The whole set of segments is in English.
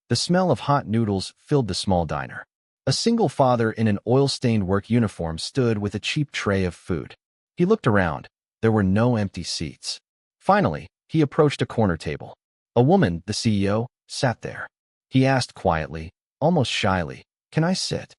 The smell of hot noodles filled the small diner. A single father in an oil-stained work uniform stood with a cheap tray of food. He looked around. There were no empty seats. Finally, he approached a corner table. A woman, the CEO, sat there. He asked quietly, almost shyly, "Can I sit?"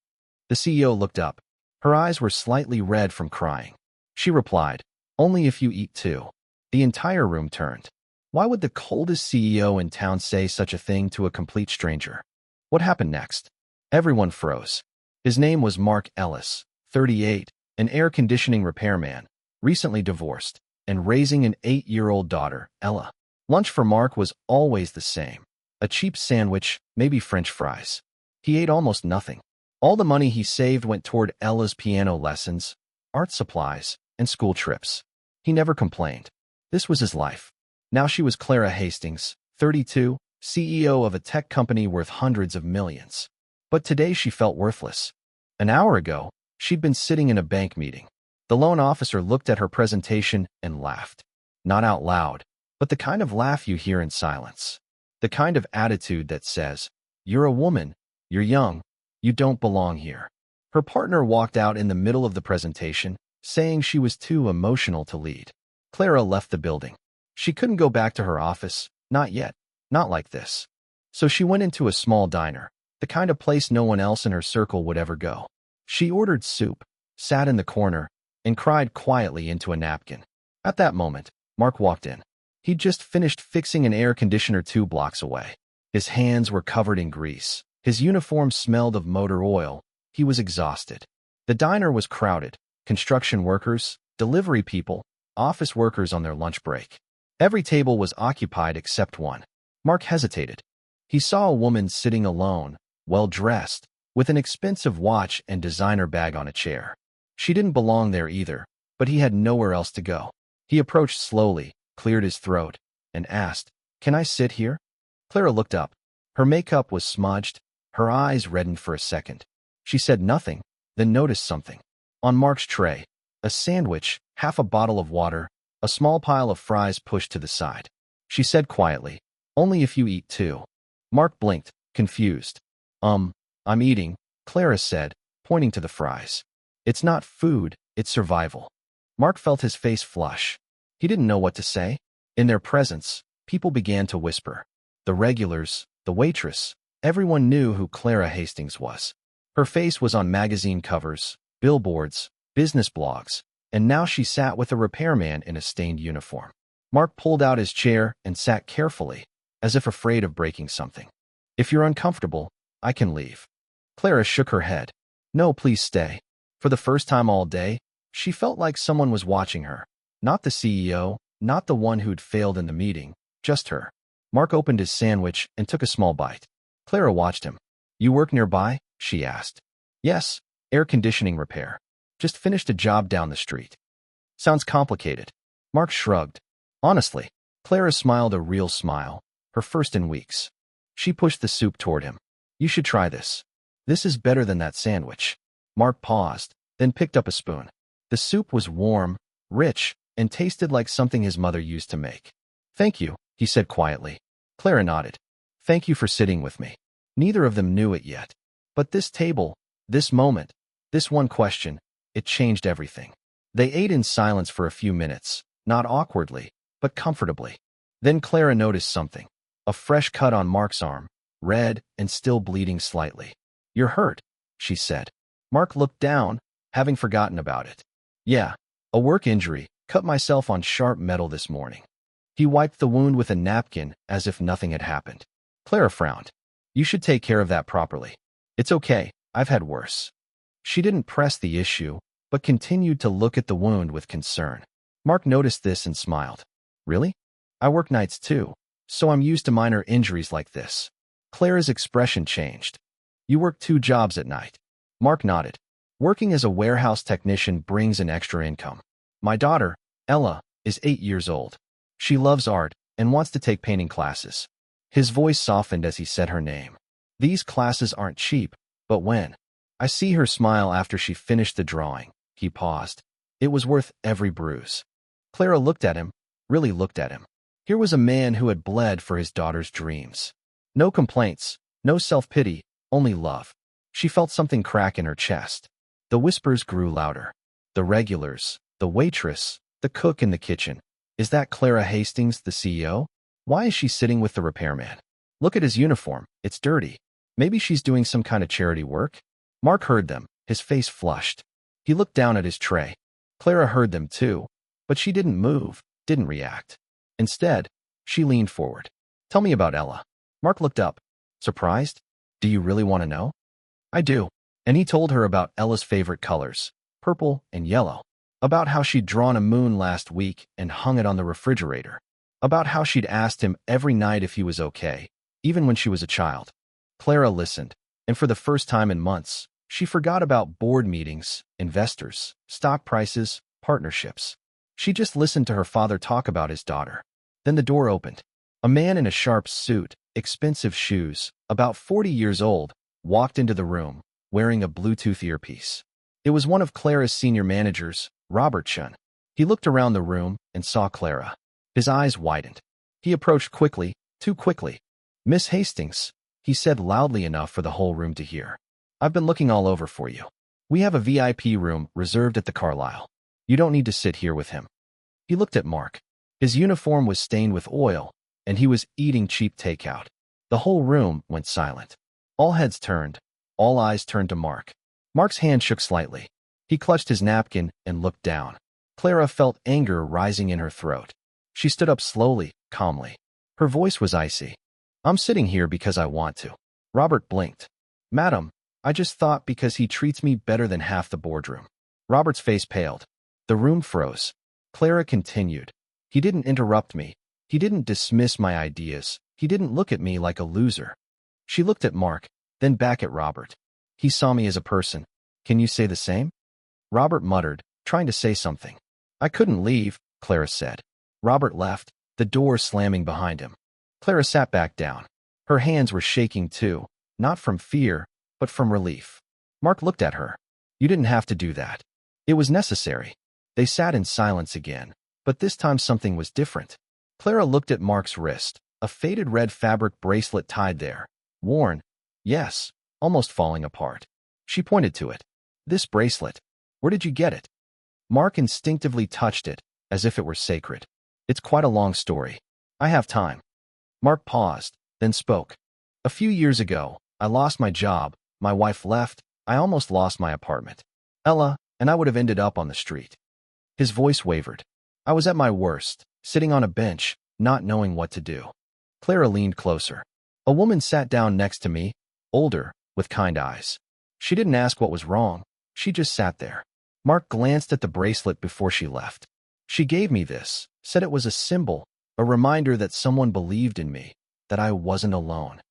The CEO looked up. Her eyes were slightly red from crying. She replied, "Only if you eat too." The entire room turned. Why would the coldest CEO in town say such a thing to a complete stranger? What happened next? Everyone froze. His name was Mark Ellis, 38, an air conditioning repairman, recently divorced, and raising an 8-year-old daughter, Ella. Lunch for Mark was always the same. A cheap sandwich, maybe French fries. He ate almost nothing. All the money he saved went toward Ella's piano lessons, art supplies, and school trips. He never complained. This was his life. Now she was Clara Hastings, 32, CEO of a tech company worth hundreds of millions. But today she felt worthless. An hour ago, she'd been sitting in a bank meeting. The loan officer looked at her presentation and laughed. Not out loud, but the kind of laugh you hear in silence. The kind of attitude that says, "You're a woman, you're young, you don't belong here." Her partner walked out in the middle of the presentation, saying she was too emotional to lead. Clara left the building. She couldn't go back to her office, not yet, not like this. So she went into a small diner, the kind of place no one else in her circle would ever go. She ordered soup, sat in the corner, and cried quietly into a napkin. At that moment, Mark walked in. He'd just finished fixing an air conditioner 2 blocks away. His hands were covered in grease. His uniform smelled of motor oil. He was exhausted. The diner was crowded. Construction workers, delivery people, office workers on their lunch break. Every table was occupied except one. Mark hesitated. He saw a woman sitting alone, well-dressed, with an expensive watch and designer bag on a chair. She didn't belong there either, but he had nowhere else to go. He approached slowly, cleared his throat, and asked, "Can I sit here?" Clara looked up. Her makeup was smudged. Her eyes reddened for a second. She said nothing, then noticed something. On Mark's tray, a sandwich, half a bottle of water, a small pile of fries pushed to the side. She said quietly, "Only if you eat too." Mark blinked, confused. I'm eating," Clara said, pointing to the fries. "It's not food, it's survival." Mark felt his face flush. He didn't know what to say. In their presence, people began to whisper. The regulars, the waitress, everyone knew who Clara Hastings was. Her face was on magazine covers, billboards, business blogs, and now she sat with a repairman in a stained uniform. Mark pulled out his chair and sat carefully, as if afraid of breaking something. "If you're uncomfortable, I can leave." Clara shook her head. "No, please stay." For the first time all day, she felt like someone was watching her. Not the CEO, not the one who'd failed in the meeting, just her. Mark opened his sandwich and took a small bite. Clara watched him. "You work nearby?" she asked. "Yes, air conditioning repair. Just finished a job down the street." "Sounds complicated." Mark shrugged. "Honestly." Clara smiled a real smile, her first in weeks. She pushed the soup toward him. "You should try this. This is better than that sandwich." Mark paused, then picked up a spoon. The soup was warm, rich, and tasted like something his mother used to make. "Thank you," he said quietly. Clara nodded. "Thank you for sitting with me." Neither of them knew it yet. But this table, this moment, this one question, it changed everything. They ate in silence for a few minutes, not awkwardly, but comfortably. Then Clara noticed something. A fresh cut on Mark's arm, red and still bleeding slightly. "You're hurt," she said. Mark looked down, having forgotten about it. "Yeah, a work injury, cut myself on sharp metal this morning." He wiped the wound with a napkin as if nothing had happened. Clara frowned. "You should take care of that properly." "It's okay, I've had worse." She didn't press the issue, but continued to look at the wound with concern. Mark noticed this and smiled. "Really? I work nights too, so I'm used to minor injuries like this." Clara's expression changed. "You work 2 jobs at night." Mark nodded. "Working as a warehouse technician brings an extra income. My daughter, Ella, is 8 years old. She loves art and wants to take painting classes." His voice softened as he said her name. "These classes aren't cheap, but when I see her smile after she finished the drawing," he paused. "It was worth every bruise." Clara looked at him, really looked at him. Here was a man who had bled for his daughter's dreams. No complaints, No self-pity, only love. She felt something crack in her chest. The whispers grew louder. The regulars, the waitress, the cook in the kitchen. Is that Clara Hastings, the CEO? Why is she sitting with the repairman? Look at his uniform, it's dirty. Maybe she's doing some kind of charity work? Mark heard them, his face flushed. He looked down at his tray. Clara heard them too, but she didn't move, didn't react. Instead, she leaned forward. Tell me about Ella. Mark looked up. Surprised? Do you really want to know? I do. And he told her about Ella's favorite colors, purple and yellow. About how she'd drawn a moon last week and hung it on the refrigerator. About how she'd asked him every night if he was okay, even when she was a child. Clara listened, and for the first time in months, she forgot about board meetings, investors, stock prices, partnerships. She just listened to her father talk about his daughter. Then the door opened. A man in a sharp suit, expensive shoes, about 40 years old, walked into the room, wearing a Bluetooth earpiece. It was one of Clara's senior managers, Robert Chun. He looked around the room and saw Clara. His eyes widened. He approached quickly, too quickly. Miss Hastings, he said loudly enough for the whole room to hear. I've been looking all over for you. We have a VIP room reserved at the Carlisle. You don't need to sit here with him. He looked at Mark. His uniform was stained with oil, and he was eating cheap takeout. The whole room went silent. All heads turned. All eyes turned to Mark. Mark's hand shook slightly. He clutched his napkin and looked down. Clara felt anger rising in her throat. She stood up slowly, calmly. Her voice was icy. I'm sitting here because I want to. Robert blinked. Madam, I just thought because he treats me better than half the boardroom. Robert's face paled. The room froze. Clara continued. He didn't interrupt me. He didn't dismiss my ideas. He didn't look at me like a loser. She looked at Mark, then back at Robert. He saw me as a person. Can you say the same? Robert muttered, trying to say something. I couldn't leave, Clara said. Robert left, the door slamming behind him. Clara sat back down. Her hands were shaking too, not from fear, but from relief. Mark looked at her. You didn't have to do that. It was necessary. They sat in silence again, but this time something was different. Clara looked at Mark's wrist, a faded red fabric bracelet tied there. Worn. Yes, almost falling apart. She pointed to it. This bracelet. Where did you get it? Mark instinctively touched it, as if it were sacred. It's quite a long story. I have time. Mark paused, then spoke. A few years ago, I lost my job, my wife left, I almost lost my apartment. Ella, and I would have ended up on the street. His voice wavered. I was at my worst, sitting on a bench, not knowing what to do. Clara leaned closer. A woman sat down next to me, older, with kind eyes. She didn't ask what was wrong. She just sat there. Mark glanced at the bracelet before she left. She gave me this, said it was a symbol, a reminder that someone believed in me, that I wasn't alone.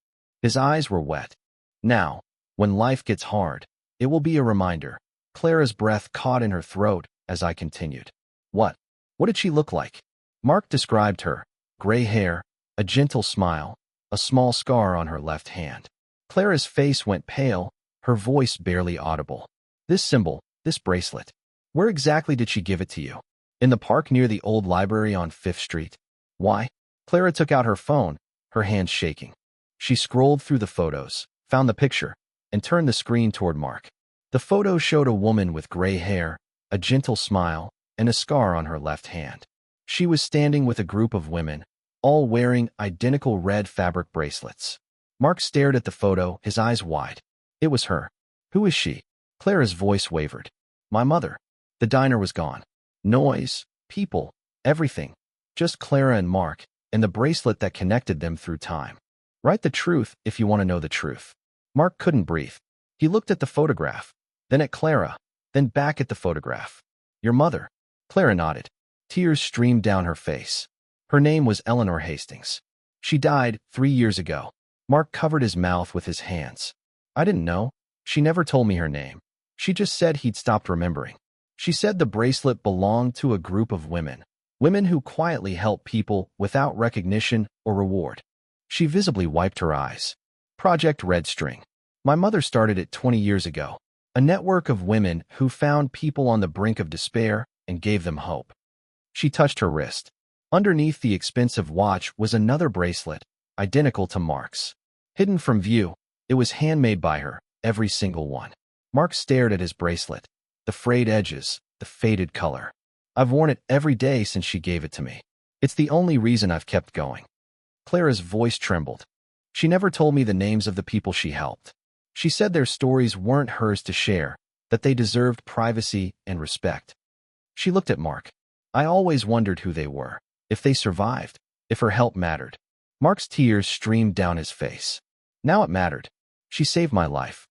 His eyes were wet. Now, when life gets hard, it will be a reminder. Clara's breath caught in her throat as I continued. What? What did she look like? Mark described her. Gray hair, a gentle smile, a small scar on her left hand. Clara's face went pale, her voice barely audible. This symbol, this bracelet. Where exactly did she give it to you? In the park near the old library on 5th Street. Why? Clara took out her phone, her hands shaking. She scrolled through the photos, found the picture, and turned the screen toward Mark. The photo showed a woman with gray hair, a gentle smile, and a scar on her left hand. She was standing with a group of women, all wearing identical red fabric bracelets. Mark stared at the photo, his eyes wide. It was her. Who is she? Clara's voice wavered. My mother. The diner was gone. Noise, people, everything. Just Clara and Mark, and the bracelet that connected them through time. Write the truth if you want to know the truth. Mark couldn't breathe. He looked at the photograph, then at Clara, then back at the photograph. Your mother. Clara nodded. Tears streamed down her face. Her name was Eleanor Hastings. She died 3 years ago. Mark covered his mouth with his hands. I didn't know. She never told me her name. She just said he'd stopped remembering. She said the bracelet belonged to a group of women. Women who quietly help people without recognition or reward. She visibly wiped her eyes. Project Red String. My mother started it 20 years ago. A network of women who found people on the brink of despair and gave them hope. She touched her wrist. Underneath the expensive watch was another bracelet, identical to Mark's. Hidden from view, it was handmade by her, every single one. Mark stared at his bracelet. The frayed edges, the faded color. I've worn it every day since she gave it to me. It's the only reason I've kept going. Clara's voice trembled. She never told me the names of the people she helped. She said their stories weren't hers to share, that they deserved privacy and respect. She looked at Mark. I always wondered who they were, if they survived, if her help mattered. Mark's tears streamed down his face. Now it mattered. She saved my life.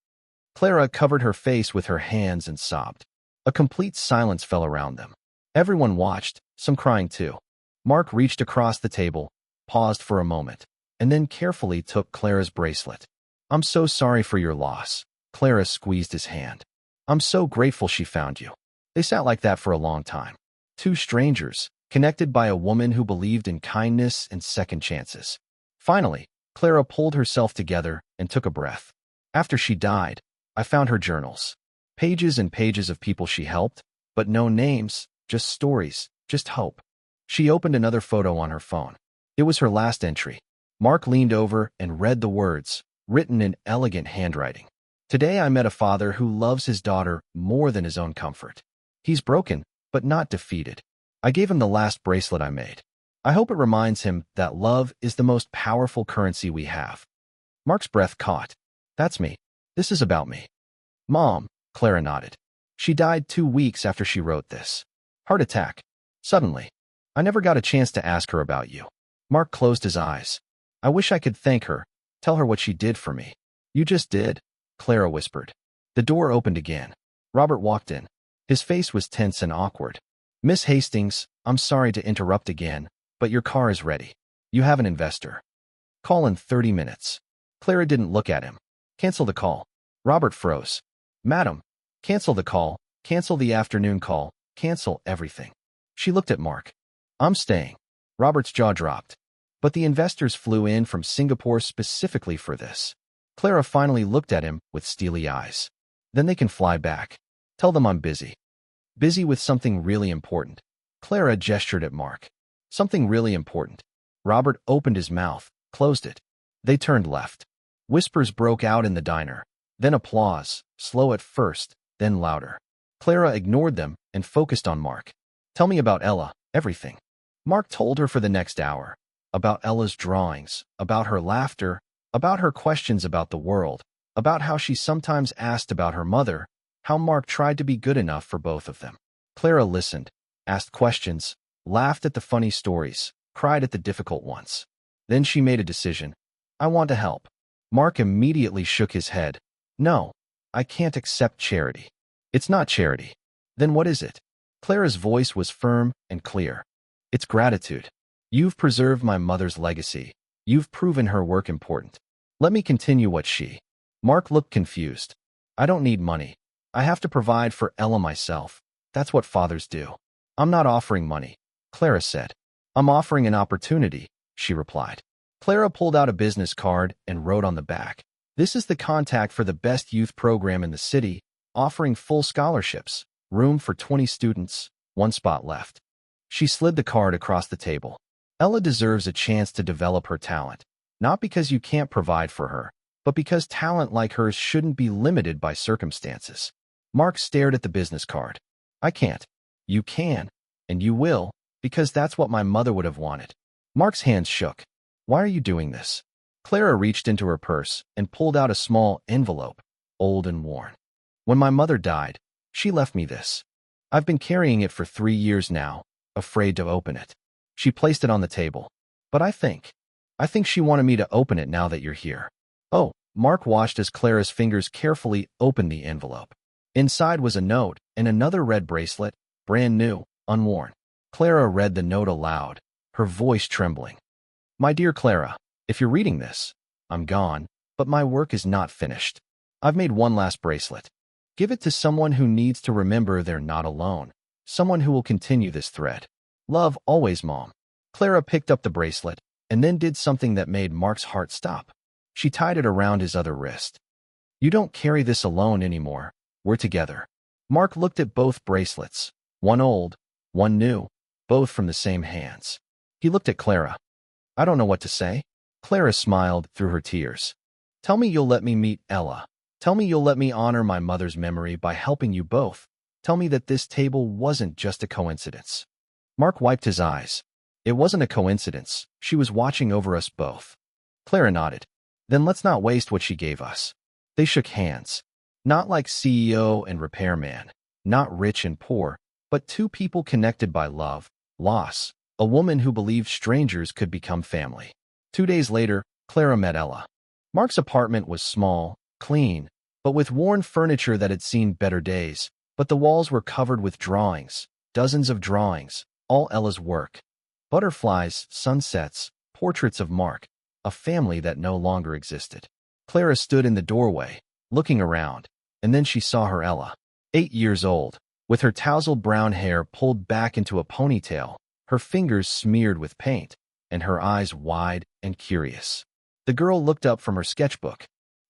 Clara covered her face with her hands and sobbed. A complete silence fell around them. Everyone watched, some crying too. Mark reached across the table, paused for a moment, and then carefully took Clara's bracelet. I'm so sorry for your loss. Clara squeezed his hand. I'm so grateful she found you. They sat like that for a long time. Two strangers, connected by a woman who believed in kindness and second chances. Finally, Clara pulled herself together and took a breath. After she died, I found her journals. Pages and pages of people she helped, but no names, just stories, just hope. She opened another photo on her phone. It was her last entry. Mark leaned over and read the words, written in elegant handwriting. Today I met a father who loves his daughter more than his own comfort. He's broken, but not defeated. I gave him the last bracelet I made. I hope it reminds him that love is the most powerful currency we have. Mark's breath caught. That's me. This is about me. Mom, Clara nodded. She died 2 weeks after she wrote this. Heart attack. Suddenly. I never got a chance to ask her about you. Mark closed his eyes. I wish I could thank her, tell her what she did for me. You just did, Clara whispered. The door opened again. Robert walked in. His face was tense and awkward. Miss Hastings, I'm sorry to interrupt again, but your car is ready. You have an investor. Call in 30 minutes. Clara didn't look at him. Cancel the call. Robert froze. Madam, cancel the call, cancel the afternoon call, cancel everything. She looked at Mark. I'm staying. Robert's jaw dropped. But the investors flew in from Singapore specifically for this. Clara finally looked at him with steely eyes. Then they can fly back. Tell them I'm busy. Busy with something really important. Clara gestured at Mark. Something really important. Robert opened his mouth, closed it. They turned left. Whispers broke out in the diner. Then applause, slow at first, then louder. Clara ignored them and focused on Mark. Tell me about Ella, everything. Mark told her for the next hour. About Ella's drawings, about her laughter, about her questions about the world, about how she sometimes asked about her mother, how Mark tried to be good enough for both of them. Clara listened, asked questions, laughed at the funny stories, cried at the difficult ones. Then she made a decision. I want to help. Mark immediately shook his head. No, I can't accept charity. It's not charity. Then what is it? Clara's voice was firm and clear. It's gratitude. You've preserved my mother's legacy. You've proven her work important. Let me continue what she... Mark looked confused. I don't need money. I have to provide for Ella myself. That's what fathers do. I'm not offering money, Clara said. I'm offering an opportunity, she replied. Clara pulled out a business card and wrote on the back. This is the contact for the best youth program in the city, offering full scholarships, room for 20 students, 1 spot left. She slid the card across the table. Ella deserves a chance to develop her talent, not because you can't provide for her, but because talent like hers shouldn't be limited by circumstances. Mark stared at the business card. I can't. You can, and you will, because that's what my mother would have wanted. Mark's hands shook. Why are you doing this? Clara reached into her purse and pulled out a small envelope, old and worn. When my mother died, she left me this. I've been carrying it for 3 years now, afraid to open it. She placed it on the table. But I think she wanted me to open it now that you're here. Oh, Mark watched as Clara's fingers carefully opened the envelope. Inside was a note and another red bracelet, brand new, unworn. Clara read the note aloud, her voice trembling. My dear Clara, if you're reading this, I'm gone, but my work is not finished. I've made one last bracelet. Give it to someone who needs to remember they're not alone, someone who will continue this thread. Love always, Mom. Clara picked up the bracelet and then did something that made Mark's heart stop. She tied it around his other wrist. You don't carry this alone anymore. We're together. Mark looked at both bracelets, one old, one new, both from the same hands. He looked at Clara. I don't know what to say. Clara smiled through her tears. Tell me you'll let me meet Ella. Tell me you'll let me honor my mother's memory by helping you both. Tell me that this table wasn't just a coincidence. Mark wiped his eyes. It wasn't a coincidence. She was watching over us both. Clara nodded. Then let's not waste what she gave us. They shook hands. Not like CEO and repairman, not rich and poor, but two people connected by love, loss, a woman who believed strangers could become family. 2 days later, Clara met Ella. Mark's apartment was small, clean, but with worn furniture that had seen better days. But the walls were covered with drawings, dozens of drawings, all Ella's work. Butterflies, sunsets, portraits of Mark, a family that no longer existed. Clara stood in the doorway, looking around, and then she saw her Ella, 8 years old, with her tousled brown hair pulled back into a ponytail, her fingers smeared with paint, and her eyes wide and curious. The girl looked up from her sketchbook.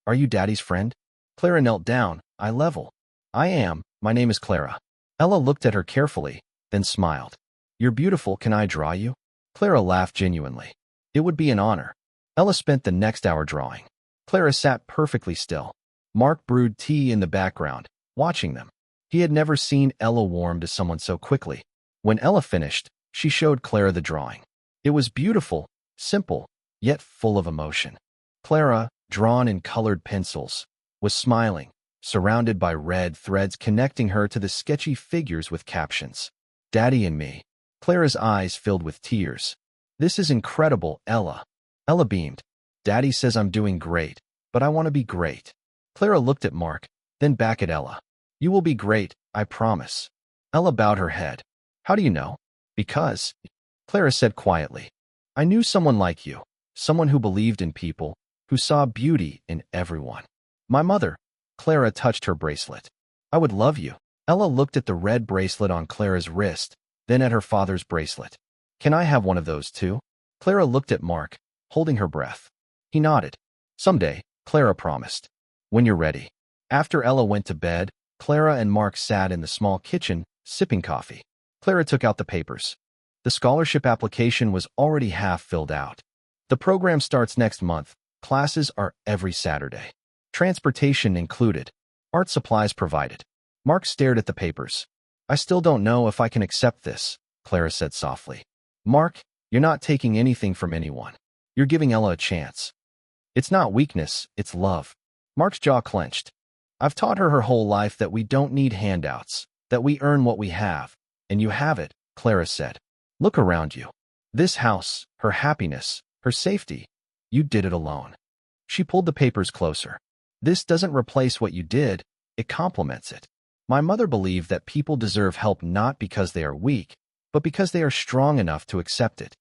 Are you Daddy's friend? Clara knelt down. I level. I am. My name is Clara. Ella looked at her carefully, then smiled. You're beautiful. Can I draw you? Clara laughed genuinely. It would be an honor. Ella spent the next hour drawing. Clara sat perfectly still. Mark brewed tea in the background, watching them. He had never seen Ella warm to someone so quickly. When Ella finished, she showed Clara the drawing. It was beautiful, simple, yet full of emotion. Clara, drawn in colored pencils, was smiling, surrounded by red threads connecting her to the sketchy figures with captions. Daddy and me. Clara's eyes filled with tears. This is incredible, Ella. Ella beamed. Daddy says I'm doing great, but I want to be great. Clara looked at Mark, then back at Ella. You will be great, I promise. Ella bowed her head. How do you know? Because, Clara said quietly, I knew someone like you, someone who believed in people, who saw beauty in everyone. My mother. Clara touched her bracelet. I would love you. Ella looked at the red bracelet on Clara's wrist, then at her father's bracelet. Can I have one of those too? Clara looked at Mark, holding her breath. He nodded. Someday, Clara promised. When you're ready. After Ella went to bed, Clara and Mark sat in the small kitchen, sipping coffee. Clara took out the papers. The scholarship application was already half filled out. The program starts next month. Classes are every Saturday. Transportation included. Art supplies provided. Mark stared at the papers. I still don't know if I can accept this, Clara said softly. Mark, you're not taking anything from anyone. You're giving Ella a chance. It's not weakness, it's love. Mark's jaw clenched. I've taught her whole life that we don't need handouts, that we earn what we have. And you have it, Clara said. Look around you. This house, her happiness, her safety. You did it alone. She pulled the papers closer. This doesn't replace what you did, it complements it. My mother believed that people deserve help not because they are weak, but because they are strong enough to accept it.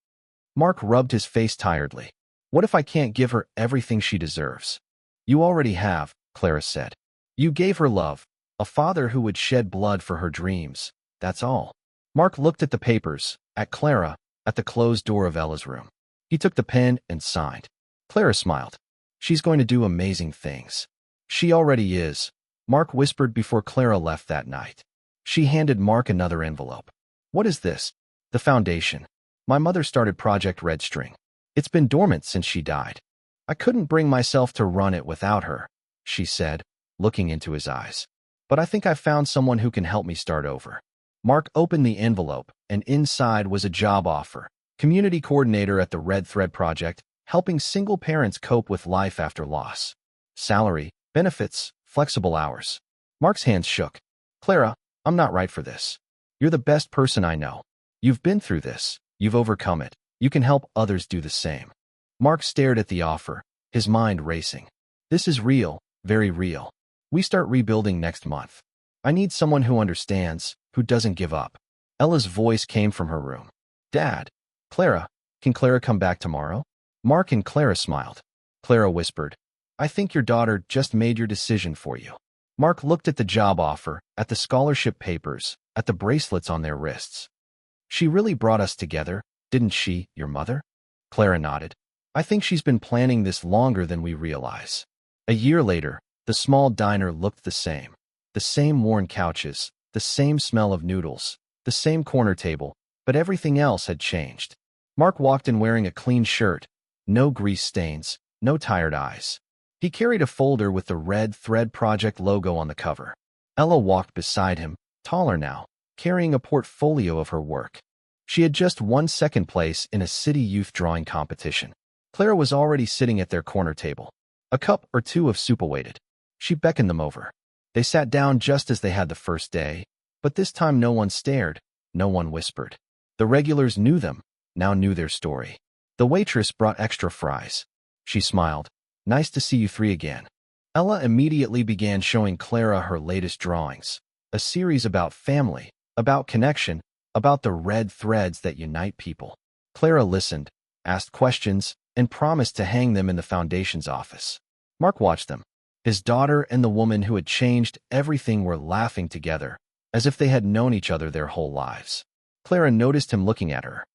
Mark rubbed his face tiredly. What if I can't give her everything she deserves? You already have, Clara said. You gave her love, a father who would shed blood for her dreams. That's all. Mark looked at the papers, at Clara, at the closed door of Ella's room. He took the pen and signed. Clara smiled. She's going to do amazing things. She already is, Mark whispered before Clara left that night. She handed Mark another envelope. What is this? The foundation. My mother started Project Red String. It's been dormant since she died. I couldn't bring myself to run it without her, she said, looking into his eyes. But I think I found someone who can help me start over. Mark opened the envelope, and inside was a job offer. Community coordinator at the Red Thread Project, helping single parents cope with life after loss. Salary, benefits, flexible hours. Mark's hands shook. Clara, I'm not right for this. You're the best person I know. You've been through this. You've overcome it. You can help others do the same. Mark stared at the offer, his mind racing. This is real, very real. We start rebuilding next month. I need someone who understands, who doesn't give up. Ella's voice came from her room. Dad. Clara, can Clara come back tomorrow? Mark and Clara smiled. Clara whispered, I think your daughter just made your decision for you. Mark looked at the job offer, at the scholarship papers, at the bracelets on their wrists. She really brought us together, didn't she, your mother? Clara nodded. I think she's been planning this longer than we realize. A year later, the small diner looked the same. The same worn couches, the same smell of noodles, the same corner table, but everything else had changed. Mark walked in wearing a clean shirt, no grease stains, no tired eyes. He carried a folder with the Red Thread Project logo on the cover. Ella walked beside him, taller now, carrying a portfolio of her work. She had just won second place in a city youth drawing competition. Clara was already sitting at their corner table. A cup or two of soup awaited. She beckoned them over. They sat down just as they had the first day, but this time no one stared, no one whispered. The regulars knew them, now knew their story. The waitress brought extra fries. She smiled. Nice to see you three again. Ella immediately began showing Clara her latest drawings, a series about family, about connection, about the red threads that unite people. Clara listened, asked questions, and promised to hang them in the foundation's office. Mark watched them. His daughter and the woman who had changed everything were laughing together, as if they had known each other their whole lives. Clara noticed him looking at her.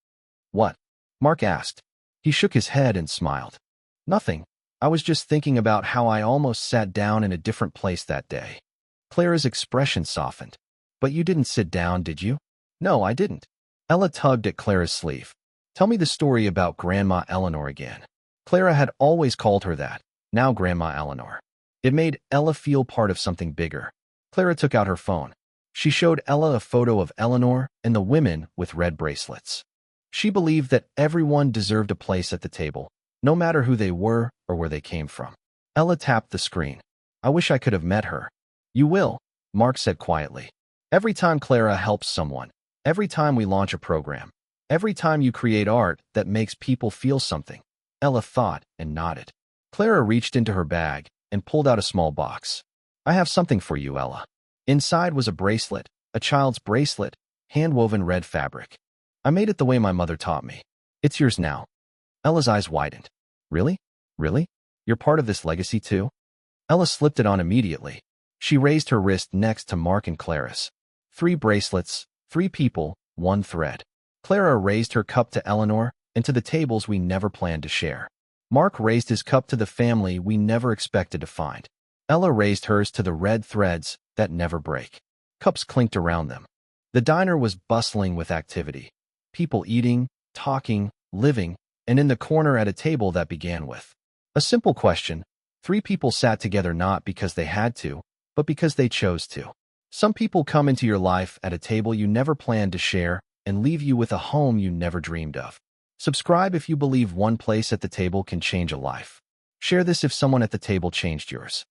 What? Mark asked. He shook his head and smiled. Nothing. I was just thinking about how I almost sat down in a different place that day. Clara's expression softened. But you didn't sit down, did you? No, I didn't. Ella tugged at Clara's sleeve. Tell me the story about Grandma Eleanor again. Clara had always called her that, now Grandma Eleanor. It made Ella feel part of something bigger. Clara took out her phone. She showed Ella a photo of Eleanor and the women with red bracelets. She believed that everyone deserved a place at the table, no matter who they were or where they came from. Ella tapped the screen. I wish I could have met her. You will, Mark said quietly. Every time Clara helps someone, every time we launch a program, every time you create art that makes people feel something. Ella thought and nodded. Clara reached into her bag and pulled out a small box. I have something for you, Ella. Inside was a bracelet, a child's bracelet, hand-woven red fabric. I made it the way my mother taught me. It's yours now. Ella's eyes widened. Really? Really? You're part of this legacy too? Ella slipped it on immediately. She raised her wrist next to Mark and Clara's. 3 bracelets, 3 people, 1 thread. Clara raised her cup to Eleanor and to the tables we never planned to share. Mark raised his cup to the family we never expected to find. Ella raised hers to the red threads that never break. Cups clinked around them. The diner was bustling with activity. People eating, talking, living, and in the corner at a table that began with a simple question. 3 people sat together not because they had to, but because they chose to. Some people come into your life at a table you never planned to share and leave you with a home you never dreamed of. Subscribe if you believe one place at the table can change a life. Share this if someone at the table changed yours.